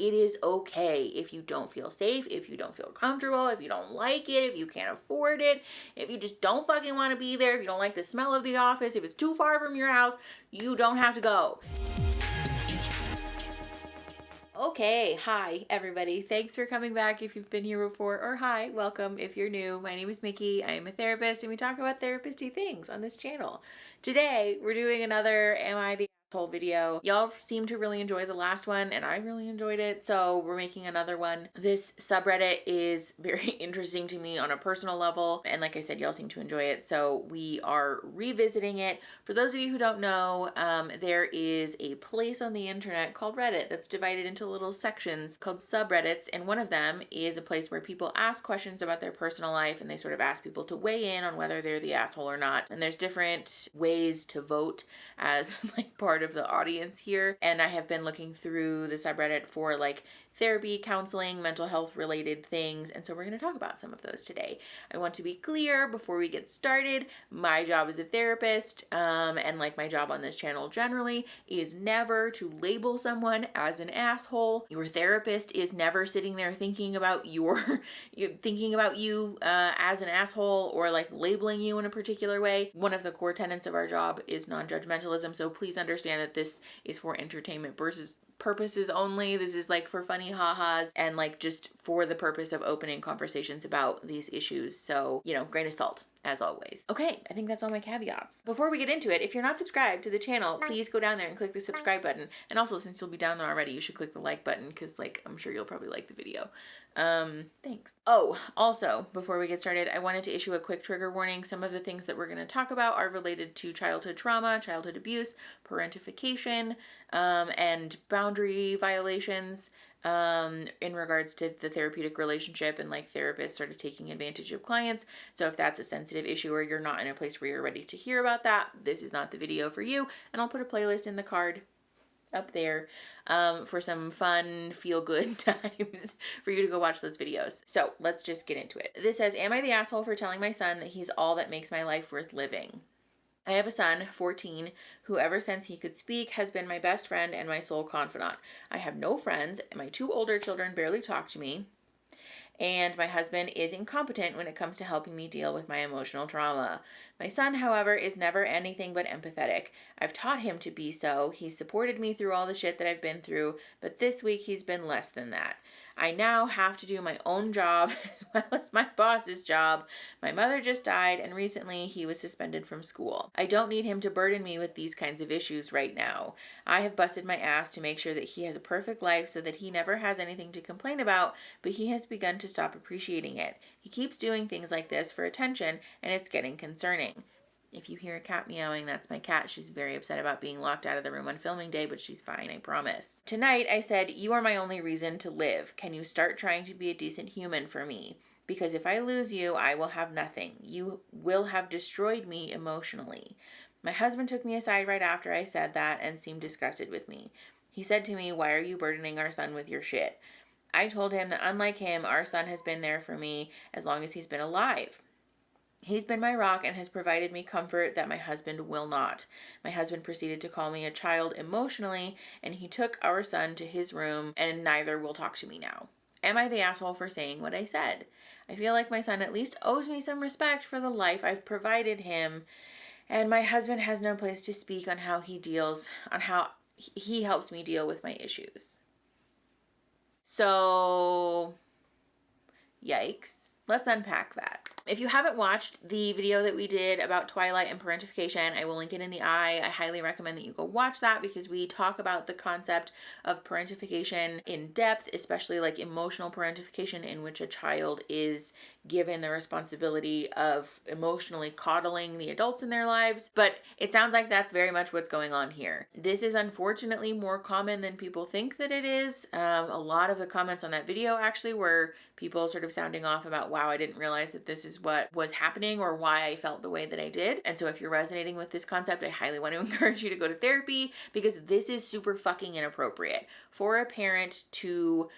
it is okay if you don't feel safe, if you don't feel comfortable, if you don't like it, if you can't afford it, if you just don't fucking want to be there, if you don't like the smell of the office, if it's too far from your house, you don't have to go. Okay, hi everybody. Thanks for coming back if you've been here before, or hi, welcome if you're new. My name is Mickey. I am a therapist and we talk about therapist-y things on this channel. Today, we're doing another Am I the Asshole video. Y'all seem to really enjoy the last one and I really enjoyed it, so we're making another one. This subreddit is very interesting to me on a personal level, and like I said, y'all seem to enjoy it, so we are revisiting it. For those of you who don't know, there is a place on the internet called Reddit that's divided into little sections called subreddits, and one of them is a place where people ask questions about their personal life and they sort of ask people to weigh in on whether they're the asshole or not. And there's different ways to vote as like part of the audience here, and I have been looking through the subreddit for like therapy, counseling, mental health related things, and so we're going to talk about some of those today. I want to be clear before we get started, my job as a therapist, and like my job on this channel generally, is never to label someone as an asshole. Your therapist is never sitting there thinking about you as an asshole or like labeling you in a particular way. One of the core tenets of our job is non-judgmentalism, so please understand that this is for entertainment purposes only. This is like for funny ha-has and like just for the purpose of opening conversations about these issues. So, you know, grain of salt as always. Okay, I think that's all my caveats. Before we get into it, if you're not subscribed to the channel, please go down there and click the subscribe button. And also, since you'll be down there already, you should click the like button because like I'm sure you'll probably like the video. Thanks. Oh, also, before we get started, I wanted to issue a quick trigger warning. Some of the things that we're going to talk about are related to childhood trauma, childhood abuse, parentification, and boundary violations, in regards to the therapeutic relationship and like therapists sort of taking advantage of clients. So if that's a sensitive issue or you're not in a place where you're ready to hear about that, this is not the video for you. And I'll put a playlist in the card up there for some fun, feel-good times for you to go watch those videos. So let's just get into it. This says, am I the asshole for telling my son that he's all that makes my life worth living? I have a son, 14, who ever since he could speak has been my best friend and my sole confidant. I have no friends, and my 2 older children barely talk to me, and my husband is incompetent when it comes to helping me deal with my emotional trauma. My son, however, is never anything but empathetic. I've taught him to be so. He's supported me through all the shit that I've been through, but this week he's been less than that. I now have to do my own job as well as my boss's job. My mother just died, and recently he was suspended from school. I don't need him to burden me with these kinds of issues right now. I have busted my ass to make sure that he has a perfect life so that he never has anything to complain about, but he has begun to stop appreciating it. He keeps doing things like this for attention, and it's getting concerning. If you hear a cat meowing, that's my cat. She's very upset about being locked out of the room on filming day, but she's fine, I promise. Tonight, I said, you are my only reason to live. Can you start trying to be a decent human for me? Because if I lose you, I will have nothing. You will have destroyed me emotionally. My husband took me aside right after I said that and seemed disgusted with me. He said to me, why are you burdening our son with your shit? I told him that unlike him, our son has been there for me as long as he's been alive. He's been my rock and has provided me comfort that my husband will not. My husband proceeded to call me a child emotionally, and he took our son to his room, and neither will talk to me now. Am I the asshole for saying what I said? I feel like my son at least owes me some respect for the life I've provided him, and my husband has no place to speak on how he helps me deal with my issues. So, yikes. Let's unpack that. If you haven't watched the video that we did about Twilight and parentification, I will link it in the eye. I highly recommend that you go watch that because we talk about the concept of parentification in depth, especially like emotional parentification in which a child is given the responsibility of emotionally coddling the adults in their lives. But it sounds like that's very much what's going on here. This is unfortunately more common than people think that it is. A lot of the comments on that video actually were people sort of sounding off about, wow, I didn't realize that this is what was happening or why I felt the way that I did. And so if you're resonating with this concept, I highly want to encourage you to go to therapy because this is super fucking inappropriate for a parent to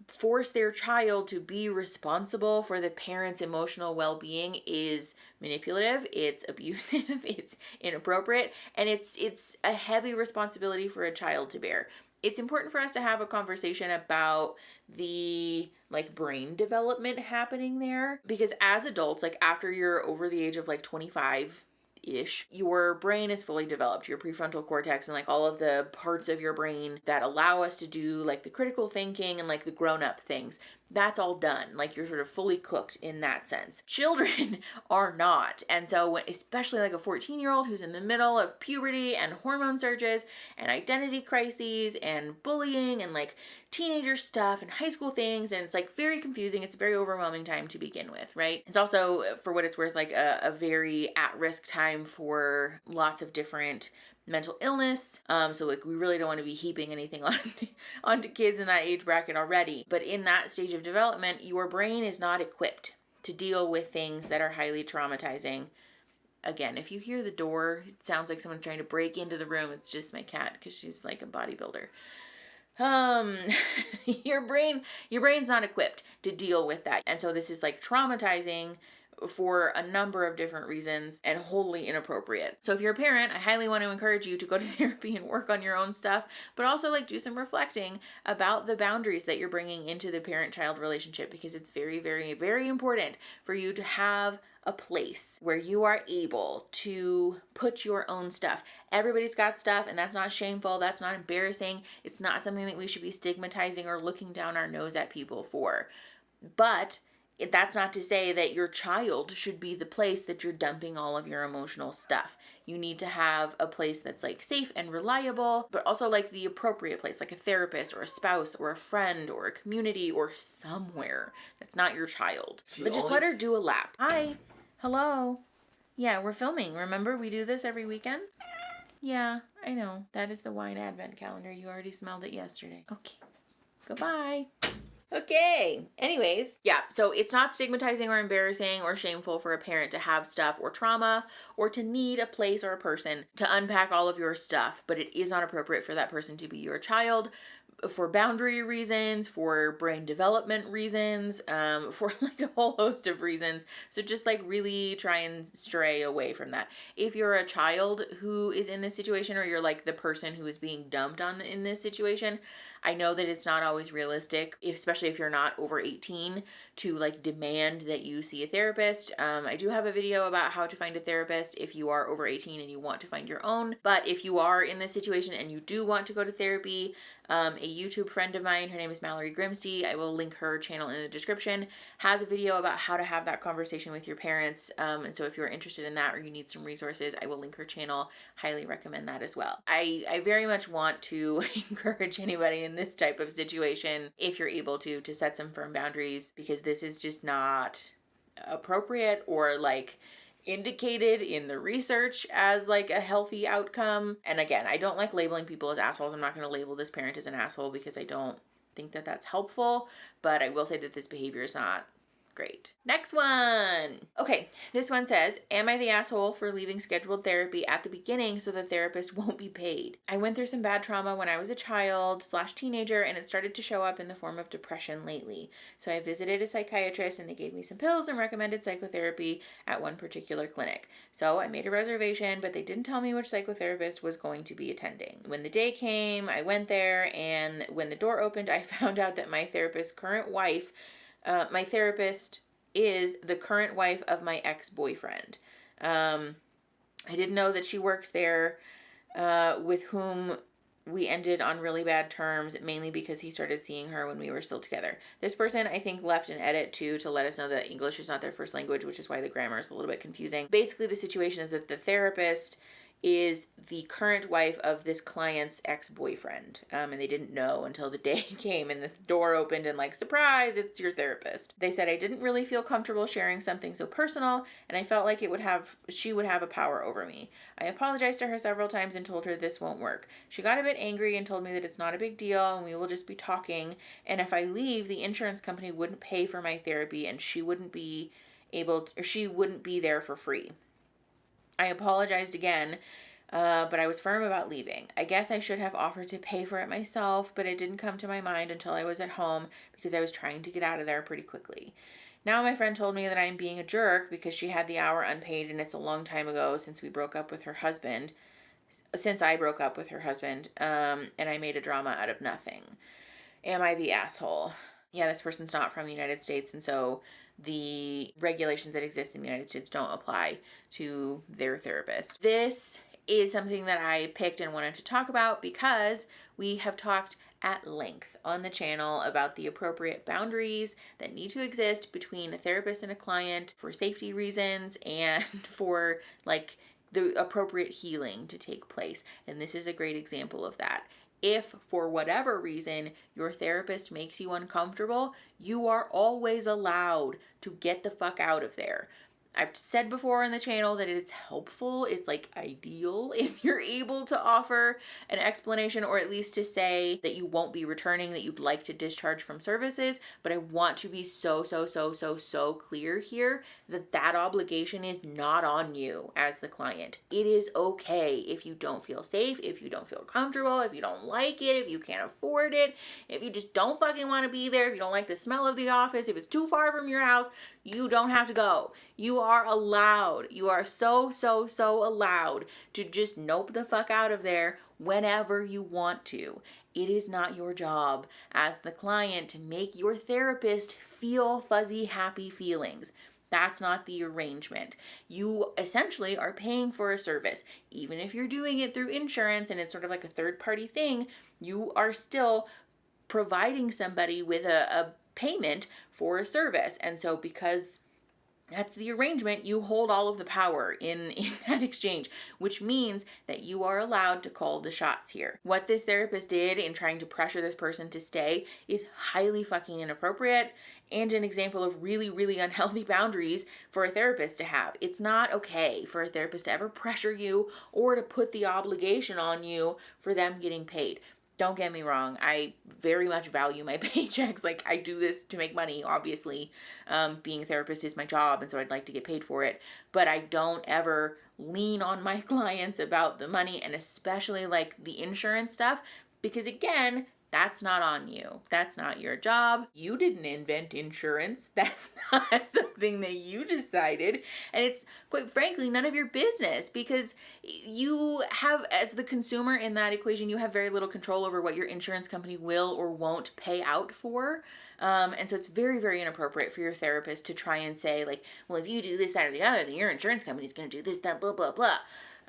force their child to be responsible for the parent's emotional well-being is manipulative, it's abusive, it's inappropriate, and it's a heavy responsibility for a child to bear. it's important for us to have a conversation about the like brain development happening there, because as adults, like after you're over the age of like 25 ish, your brain is fully developed, your prefrontal cortex and like all of the parts of your brain that allow us to do like the critical thinking and like the grown-up things. That's all done. Like you're sort of fully cooked in that sense. Children are not. And so especially like a 14-year-old who's in the middle of puberty and hormone surges and identity crises and bullying and like teenager stuff and high school things, and it's like very confusing. It's a very overwhelming time to begin with, right? It's also, for what it's worth, like a very at-risk time for lots of different mental illness. So like we really don't want to be heaping anything onto kids in that age bracket already. But in that stage of development, your brain is not equipped to deal with things that are highly traumatizing. Again, if you hear the door, it sounds like someone trying to break into the room. It's just my cat because she's like a bodybuilder. Your brain's not equipped to deal with that. And so this is like traumatizing for a number of different reasons and wholly inappropriate. So if you're a parent, I highly want to encourage you to go to therapy and work on your own stuff, but also like do some reflecting about the boundaries that you're bringing into the parent-child relationship, because it's very, very, very important for you to have a place where you are able to put your own stuff. Everybody's got stuff, and that's not shameful. That's not embarrassing. It's not something that we should be stigmatizing or looking down our nose at people for. But that's not to say that your child should be the place that you're dumping all of your emotional stuff. You need to have a place that's like safe and reliable, but also like the appropriate place, like a therapist or a spouse or a friend or a community or somewhere that's not your child. But just let her do a lap. Hi. Hello. Yeah, we're filming. Remember, we do this every weekend? Yeah, I know. That is the wine advent calendar. You already smelled it yesterday. Okay. Goodbye. Okay. Anyways, yeah, so it's not stigmatizing or embarrassing or shameful for a parent to have stuff or trauma or to need a place or a person to unpack all of your stuff, but it is not appropriate for that person to be your child for boundary reasons, for brain development reasons, for like a whole host of reasons. So just like really try and stray away from that. If you're a child who is in this situation, or you're like the person who is being dumped on in this situation, I know that it's not always realistic, especially if you're not over 18, to like demand that you see a therapist. I do have a video about how to find a therapist if you are over 18 and you want to find your own. But if you are in this situation and you do want to go to therapy, a YouTube friend of mine, her name is Mallory, I will link her channel in the description, has a video about how to have that conversation with your parents. And so if you're interested in that or you need some resources, I will link her channel. Highly recommend that as well. I very much want to encourage anybody in this type of situation, if you're able to set some firm boundaries, because this is just not appropriate or like indicated in the research as like a healthy outcome. And again, I don't like labeling people as assholes. I'm not going to label this parent as an asshole because I don't think that that's helpful, but I will say that this behavior is not great. Next one. Okay, this one says, am I the asshole for leaving scheduled therapy at the beginning so the therapist won't be paid? I went through some bad trauma when I was a child/teenager, and it started to show up in the form of depression lately. So I visited a psychiatrist and they gave me some pills and recommended psychotherapy at one particular clinic. So I made a reservation, but they didn't tell me which psychotherapist was going to be attending. When the day came, I went there, and when the door opened, I found out that my therapist is the current wife of my ex-boyfriend. I didn't know that she works there, with whom we ended on really bad terms, mainly because he started seeing her when we were still together. This person, I think, left an edit too to let us know that English is not their first language, which is why the grammar is a little bit confusing. Basically, the situation is that the therapist is the current wife of this client's ex-boyfriend. And they didn't know until the day came and the door opened and like, surprise, it's your therapist. They said I didn't really feel comfortable sharing something so personal, and I felt like she would have a power over me. I apologized to her several times and told her this won't work. She got a bit angry and told me that it's not a big deal and we will just be talking. And if I leave, the insurance company wouldn't pay for my therapy and she wouldn't be there for free. I apologized again, but I was firm about leaving. I guess I should have offered to pay for it myself, but it didn't come to my mind until I was at home because I was trying to get out of there pretty quickly. Now my friend told me that I'm being a jerk because she had the hour unpaid and it's a long time ago since we broke up with her husband. since I broke up with her husband, and I made a drama out of nothing. Am I the asshole? Yeah, this person's not from the United States, and so the regulations that exist in the United States don't apply to their therapist. This is something that I picked and wanted to talk about because we have talked at length on the channel about the appropriate boundaries that need to exist between a therapist and a client for safety reasons and for like the appropriate healing to take place. And this is a great example of that. If for whatever reason your therapist makes you uncomfortable, you are always allowed to get the fuck out of there. I've said before on the channel that it's helpful, it's like ideal if you're able to offer an explanation or at least to say that you won't be returning, that you'd like to discharge from services. But I want to be so clear here that that obligation is not on you as the client. It is okay if you don't feel safe, if you don't feel comfortable, if you don't like it, if you can't afford it, if you just don't fucking want to be there, if you don't like the smell of the office, if it's too far from your house. You don't have to go. You are allowed. You are so allowed to just nope the fuck out of there whenever you want to. It is not your job as the client to make your therapist feel fuzzy, happy feelings. That's not the arrangement. You essentially are paying for a service. Even if you're doing it through insurance and it's sort of like a third-party thing, you are still providing somebody with a payment for a service. And so because that's the arrangement, you hold all of the power in that exchange, which means that you are allowed to call the shots here. What this therapist did in trying to pressure this person to stay is highly fucking inappropriate and an example of really unhealthy boundaries for a therapist to have. It's not okay for a therapist to ever pressure you or to put the obligation on you for them getting paid. Don't get me wrong, I very much value my paychecks. Like, I do this to make money, obviously. Being a therapist is my job, and so I'd like to get paid for it. But I don't ever lean on my clients about the money, and especially like the insurance stuff, because again, that's not on you. That's not your job. You didn't invent insurance. That's not something that you decided. And it's, quite frankly, none of your business, because you have, as the consumer in that equation, you have very little control over what your insurance company will or won't pay out for. And so it's very inappropriate for your therapist to try and say, like, well, if you do this, that, or the other, then your insurance company is going to do this, that, blah, blah, blah.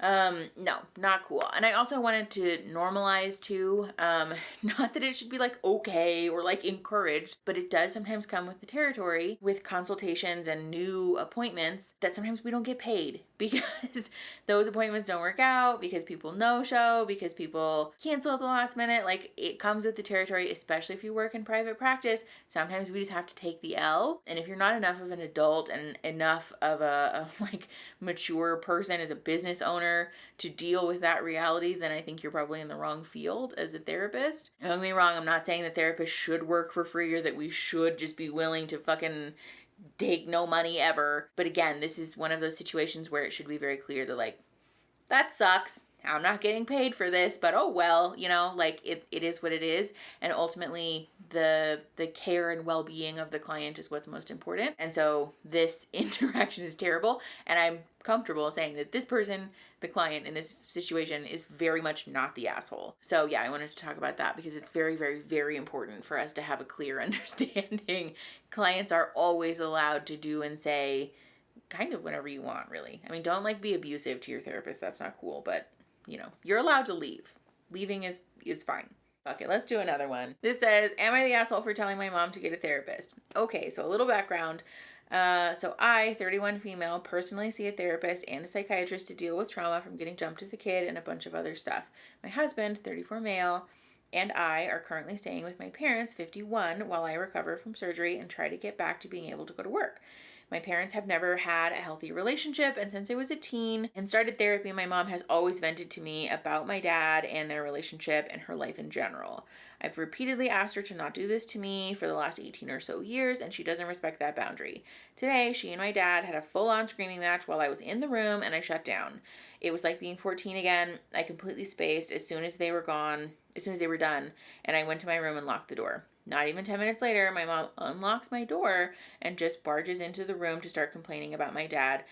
No, not cool. And I also wanted to normalize too, not that it should be like okay or like encouraged, but it does sometimes come with the territory with consultations and new appointments that sometimes we don't get paid because those appointments don't work out, because people no-show, because people cancel at the last minute. Like, it comes with the territory, especially if you work in private practice. Sometimes we just have to take the L. And if you're not enough of an adult and enough of a like mature person as a business owner to deal with that reality, then I think you're probably in the wrong field as a therapist. Don't get me wrong, I'm not saying that therapists should work for free or that we should just be willing to fucking take no money ever. But again, this is one of those situations where it should be very clear that, like, that sucks. I'm not getting paid for this, but oh well, you know, like it is what it is. And ultimately the care and well-being of the client is what's most important. And so this interaction is terrible. And I'm comfortable saying that this person, the client in this situation, is very much not the asshole. So yeah, I wanted to talk about that because it's very important for us to have a clear understanding. Clients are always allowed to do and say kind of whatever you want, really. I mean, don't like be abusive to your therapist. That's not cool, but you know, you're allowed to leave. Leaving is fine. Okay, let's do another one. This says, am I the asshole for telling my mom to get a therapist? Okay, so a little background. So I, 31 female, personally see a therapist and a psychiatrist to deal with trauma from getting jumped as a kid and a bunch of other stuff. My husband, 34 male, and I are currently staying with my parents, 51, while I recover from surgery and try to get back to being able to go to work. My parents have never had a healthy relationship, and since I was a teen and started therapy, my mom has always vented to me about my dad and their relationship and her life in general. I've repeatedly asked her to not do this to me for the last 18 or so years, and she doesn't respect that boundary. Today, she and my dad had a full-on screaming match while I was in the room, and I shut down. It was like being 14 again. I completely spaced as soon as they were done, and I went to my room and locked the door. Not even 10 minutes later, my mom unlocks my door and just barges into the room to start complaining about my dad,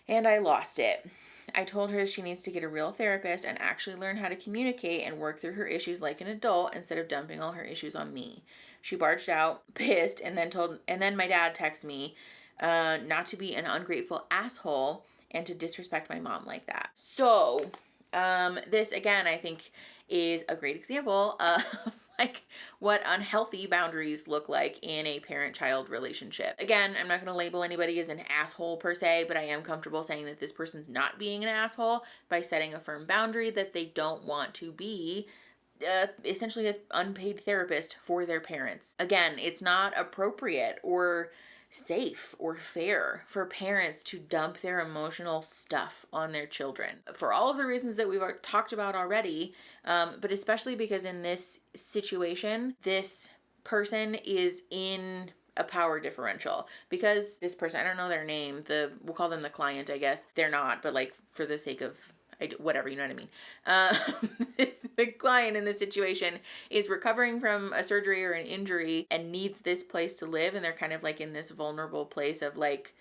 and I lost it. I told her she needs to get a real therapist and actually learn how to communicate and work through her issues like an adult instead of dumping all her issues on me. She barged out, pissed, and then my dad texted me not to be an ungrateful asshole and to disrespect my mom like that. So, this again, I think, is a great example of like what unhealthy boundaries look like in a parent-child relationship. Again, I'm not going to label anybody as an asshole per se, but I am comfortable saying that this person's not being an asshole by setting a firm boundary that they don't want to be essentially an unpaid therapist for their parents. Again, it's not appropriate or safe or fair for parents to dump their emotional stuff on their children for all of the reasons that we've talked about already, but especially because in this situation, this person is in a power differential because this person, I don't know their name, we'll call them the client, I guess. They're not, but like for the sake of whatever, you know what I mean? The client in this situation is recovering from a surgery or an injury and needs this place to live, and they're kind of like in this vulnerable place of like,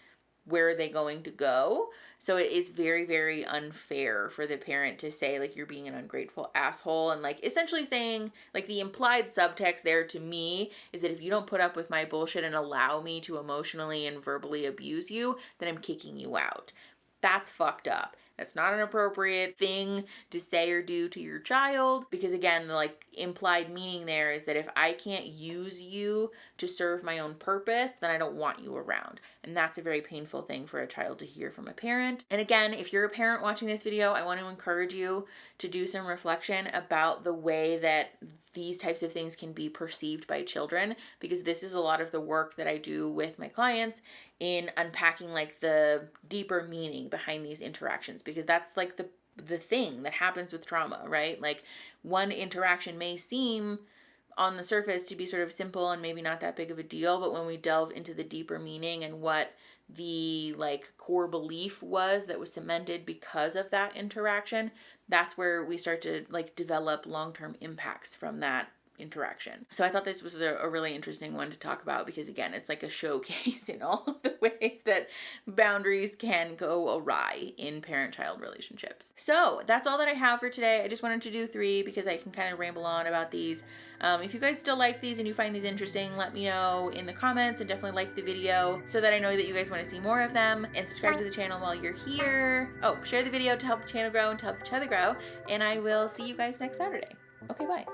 where are they going to go? So it is very, very unfair for the parent to say like, you're being an ungrateful asshole, and like essentially saying, like, the implied subtext there to me is that if you don't put up with my bullshit and allow me to emotionally and verbally abuse you, then I'm kicking you out. That's fucked up. That's not an appropriate thing to say or do to your child, because again, the like implied meaning there is that if I can't use you to serve my own purpose, then I don't want you around. And that's a very painful thing for a child to hear from a parent. And again, if you're a parent watching this video, I want to encourage you to do some reflection about the way that these types of things can be perceived by children, because this is a lot of the work that I do with my clients in unpacking like the deeper meaning behind these interactions, because that's like the thing that happens with trauma, right? Like one interaction may seem on the surface to be sort of simple and maybe not that big of a deal, but when we delve into the deeper meaning and what the like core belief was that was cemented because of that interaction, that's where we start to like develop long-term impacts from that interaction. So I thought this was a really interesting one to talk about, because again, it's like a showcase in all of the ways that boundaries can go awry in parent-child relationships. So that's all that I have for today. I just wanted to do 3 because I can kind of ramble on about these. If you guys still like these and you find these interesting, let me know in the comments, and definitely like the video so that I know that you guys want to see more of them, and subscribe to the channel while you're here. Oh, share the video to help the channel grow and to help each other grow, and I will see you guys next Saturday. Okay, bye.